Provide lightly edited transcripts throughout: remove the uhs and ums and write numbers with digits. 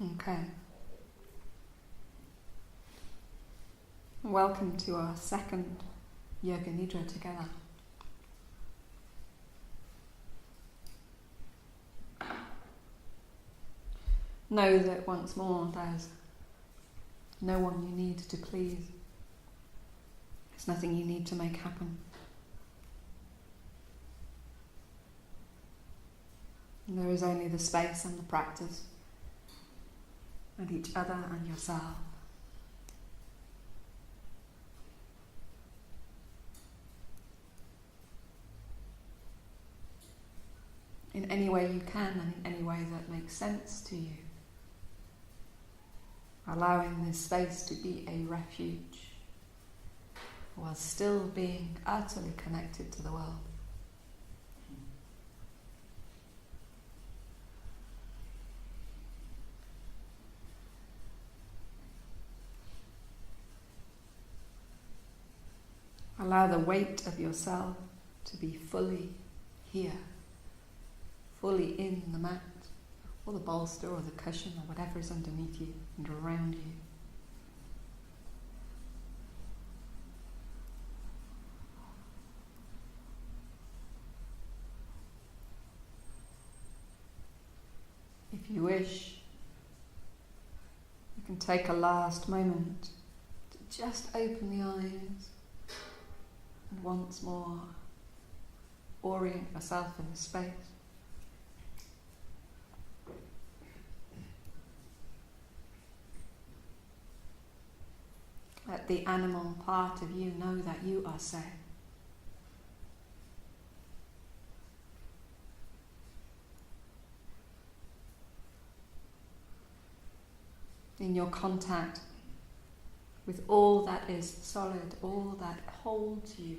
Okay. Welcome to our second Yoga Nidra together. Know that once more there's no one you need to please. There's nothing you need to make happen. And there is only the space and the practice, and each other and yourself. In any way you can and in any way that makes sense to you. Allowing this space to be a refuge while still being utterly connected to the world. Allow the weight of yourself to be fully here, fully in the mat, or the bolster, or the cushion, or whatever is underneath you and around you. If you wish, you can take a last moment to just open the eyes and once more orient yourself in the space. Let the animal part of you know that you are safe. In your contact with all that is solid, all that holds you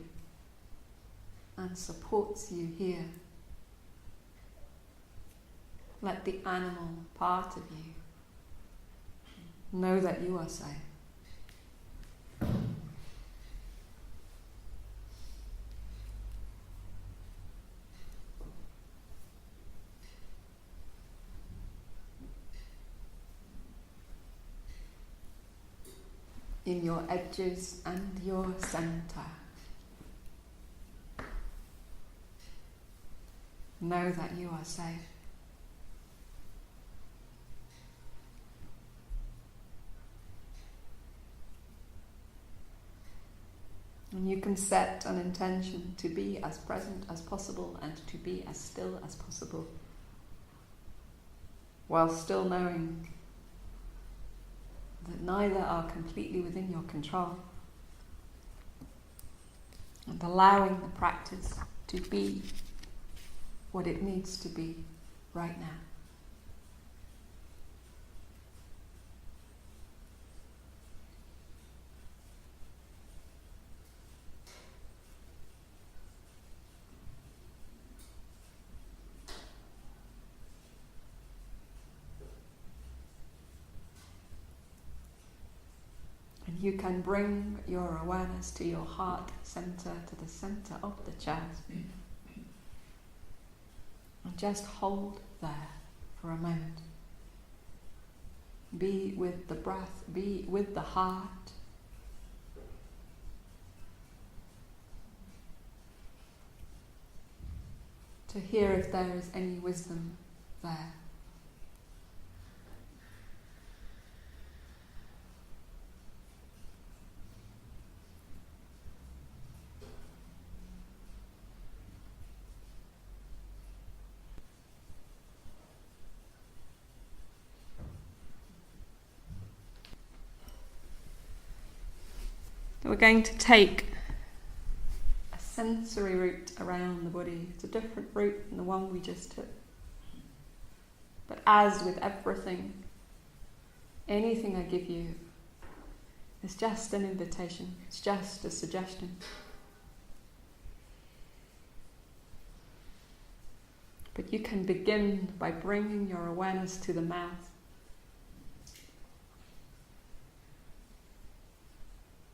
and supports you here, let the animal part of you know that you are safe. In your edges and your center, know that you are safe. And you can set an intention to be as present as possible and to be as still as possible, while still knowing that neither are completely within your control, and allowing the practice to be what it needs to be right now. You can bring your awareness to your heart center, to the center of the chest. And just hold there for a moment. Be with the breath, be with the heart. To hear if there is any wisdom there. We're going to take a sensory route around the body. It's a different route than the one we just took. But as with everything, anything I give you is just an invitation. It's just a suggestion. But you can begin by bringing your awareness to the mouth.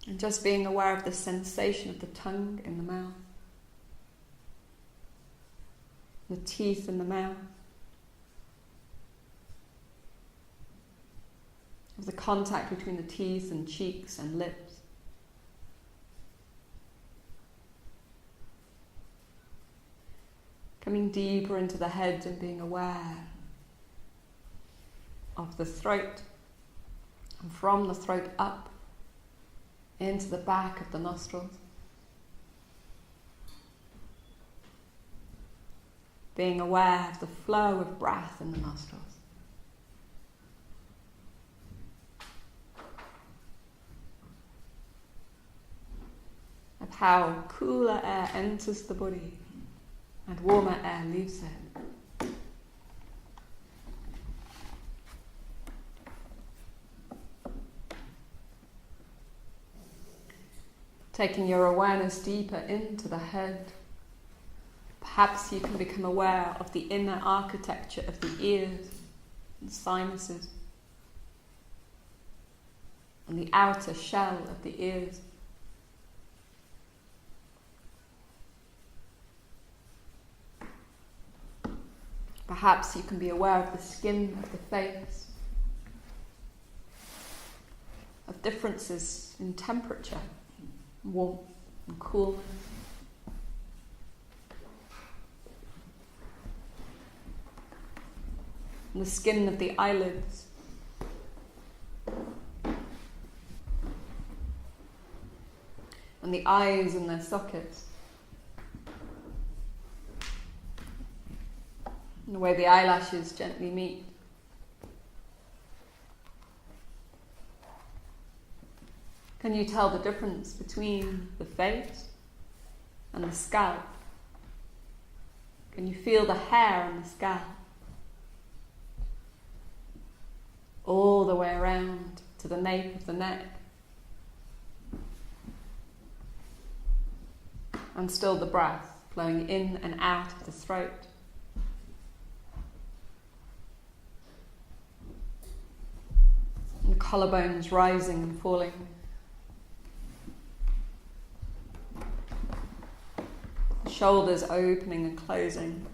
And just being aware of the sensation of the tongue in the mouth, the teeth in the mouth, of the contact between the teeth and cheeks and lips. Coming deeper into the head and being aware of the throat, and from the throat up into the back of the nostrils. Being aware of the flow of breath in the nostrils. Of how cooler air enters the body and warmer air leaves it. Taking your awareness deeper into the head, perhaps you can become aware of the inner architecture of the ears and sinuses, and the outer shell of the ears. Perhaps you can be aware of the skin of the face, of differences in temperature, warmth and coolness. And the skin of the eyelids. And the eyes in their sockets. And the way the eyelashes gently meet. Can you tell the difference between the face and the scalp? Can you feel the hair on the scalp? All the way around to the nape of the neck. And still the breath flowing in and out of the throat. And the collarbones rising and falling. The shoulders opening and closing.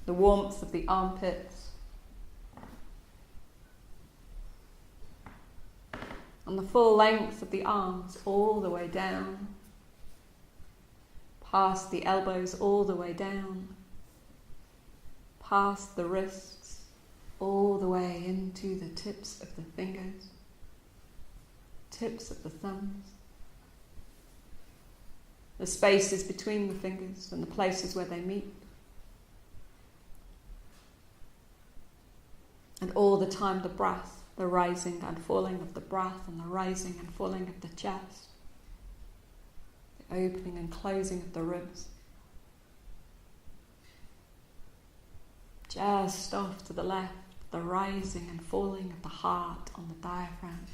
The warmth of the armpits. And the full length of the arms all the way down. Past the elbows all the way down. Past the wrists all the way into the tips of the fingers. Tips of the thumbs. The spaces between the fingers and the places where they meet. And all the time the breath, the rising and falling of the breath and the rising and falling of the chest. The opening and closing of the ribs. Just off to the left, the rising and falling of the heart on the diaphragm.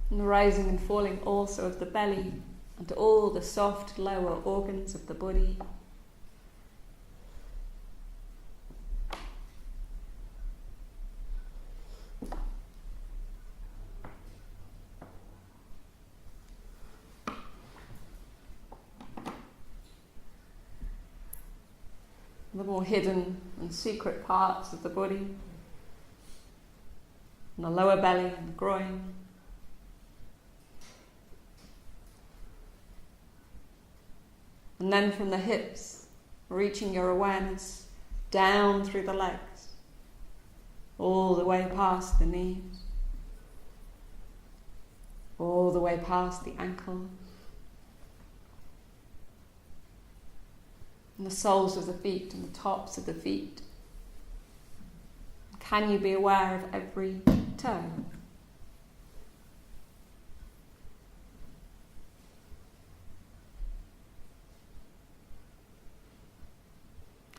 And the rising and falling also of the belly and all the soft lower organs of the body. The more hidden and secret parts of the body, and the lower belly and the groin. And then from the hips, reaching your awareness down through the legs, all the way past the knees, all the way past the ankles, and the soles of the feet and the tops of the feet. Can you be aware of every toe?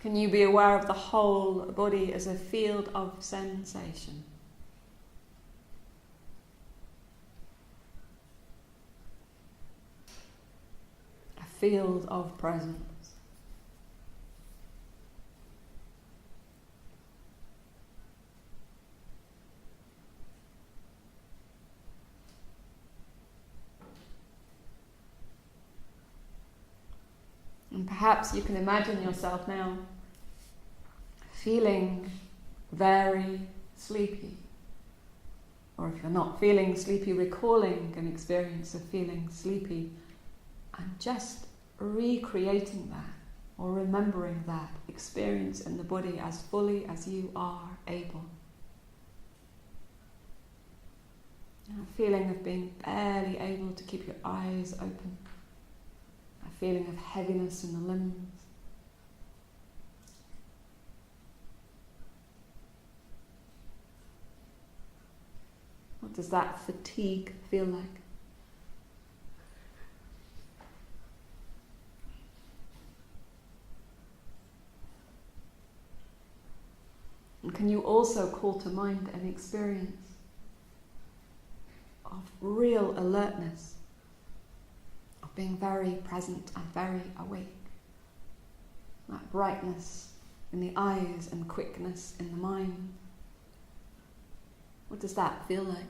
Can you be aware of the whole body as a field of sensation? field of presence. And perhaps you can imagine yourself now feeling very sleepy. Or if you're not feeling sleepy, recalling an experience of feeling sleepy and just recreating that or remembering that experience in the body as fully as you are able. A feeling of being barely able to keep your eyes open. A feeling of heaviness in the limbs. What does that fatigue feel like? And can you also call to mind an experience of real alertness, of being very present and very awake? That brightness in the eyes and quickness in the mind. What does that feel like?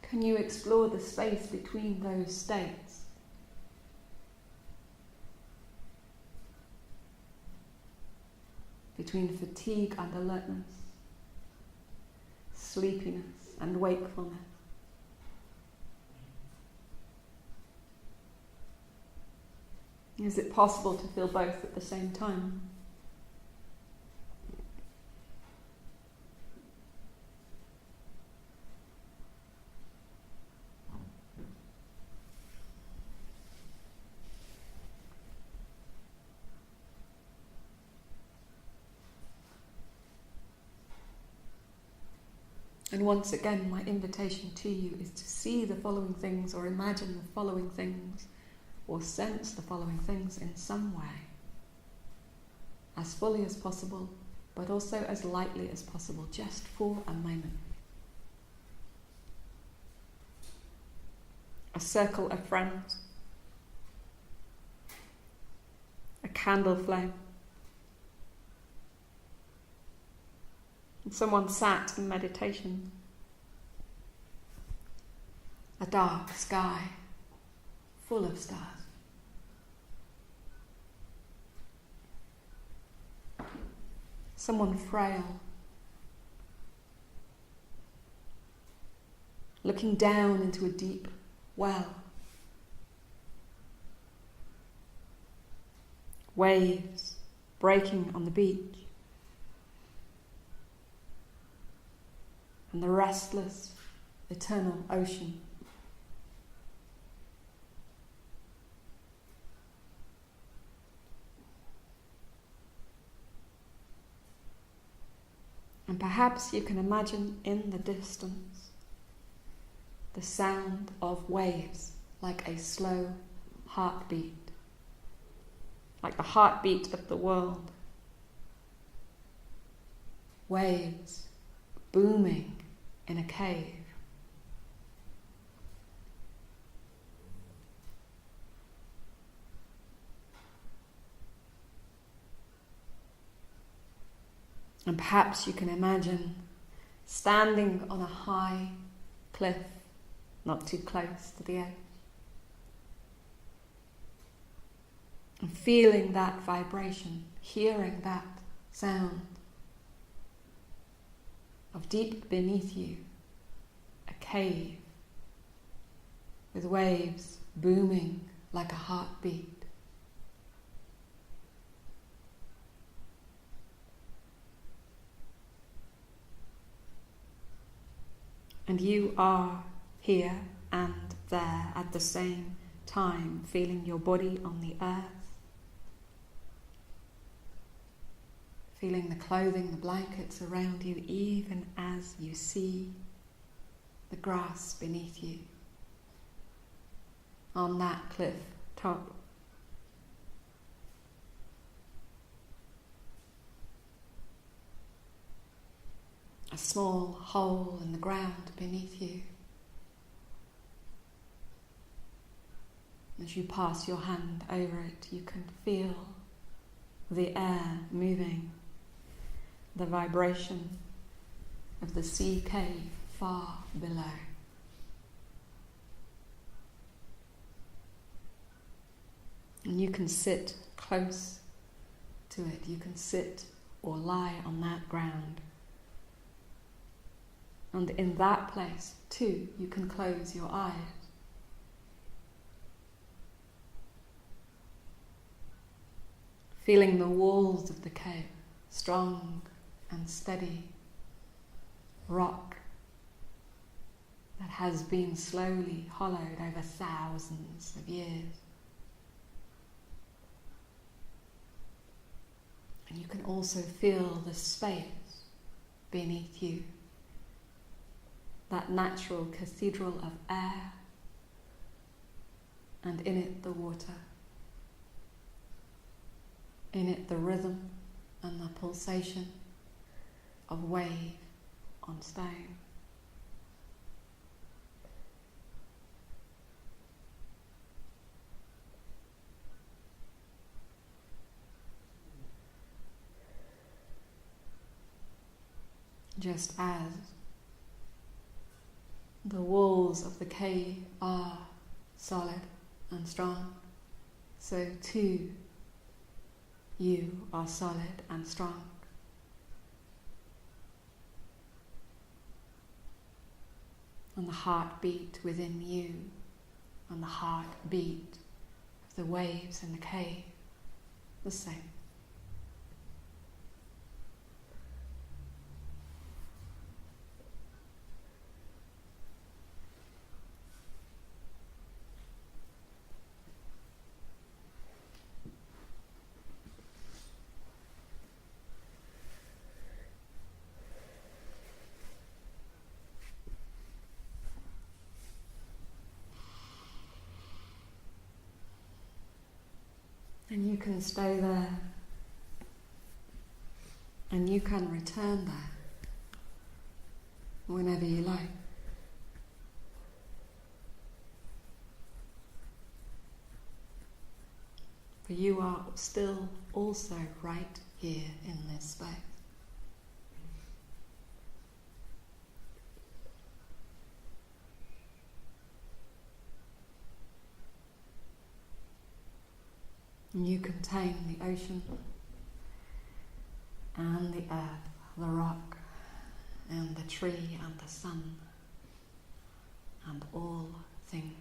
Can you explore the space between those states? Between fatigue and alertness, sleepiness and wakefulness. Is it possible to feel both at the same time? And once again, my invitation to you is to see the following things or imagine the following things or sense the following things in some way, as fully as possible, but also as lightly as possible, just for a moment. A circle of friends, a candle flame, and someone sat in meditation, a dark sky full of stars. Someone frail, looking down into a deep well. Waves breaking on the beach. And the restless, eternal ocean. And perhaps you can imagine in the distance the sound of waves, like a slow heartbeat, like the heartbeat of the world. Waves booming in a cave. And perhaps you can imagine standing on a high cliff, not too close to the edge, and feeling that vibration, hearing that sound of deep beneath you, a cave with waves booming like a heartbeat. And you are here and there at the same time, feeling your body on the earth, feeling the clothing, the blankets around you, even as you see the grass beneath you on that cliff top. a small hole in the ground beneath you. As you pass your hand over it, you can feel the air moving, the vibration of the sea cave far below. And you can sit close to it. You can sit or lie on that ground. And in that place, too, you can close your eyes. Feeling the walls of the cave, strong and steady, rock that has been slowly hollowed over thousands of years. And you can also feel the space beneath you, that natural cathedral of air, and in it the water. In it the rhythm and the pulsation of wave on stone. Just as the walls of the cave are solid and strong, so too you are solid and strong. And the heartbeat within you and the heartbeat of the waves in the cave, the same. And you can stay there, and you can return there whenever you like. For you are still also right here in this space. You contain the ocean and the earth, the rock and the tree and the sun and all things.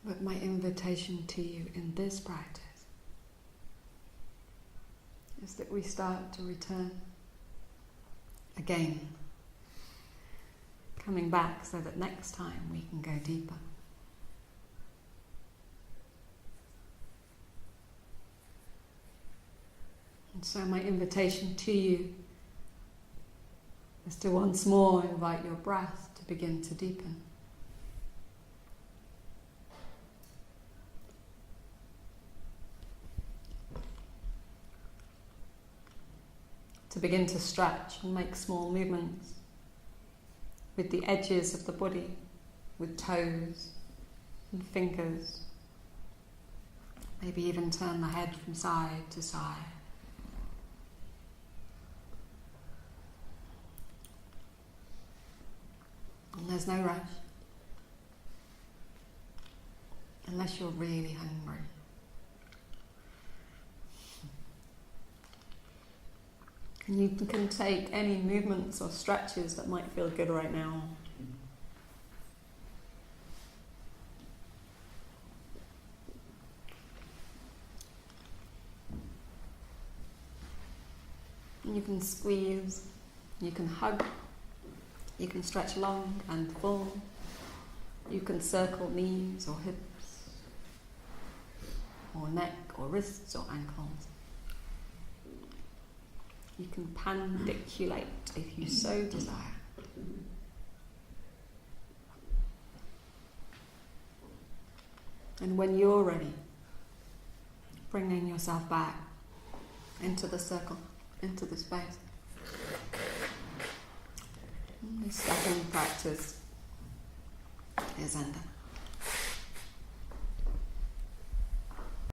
But my invitation to you in this practice is that we start to return again, coming back so that next time we can go deeper. And so my invitation to you is to once more invite your breath to begin to deepen. To begin to stretch and make small movements with the edges of the body, with toes and fingers. Maybe even turn the head from side to side. And there's no rush, unless you're really hungry. And you can take any movements or stretches that might feel good right now. And you can squeeze, you can hug, you can stretch long and full, you can circle knees or hips, or neck or wrists or ankles. You can pandiculate if you so desire. And when you're ready, bringing yourself back into the circle, into the space. The second practice is ended.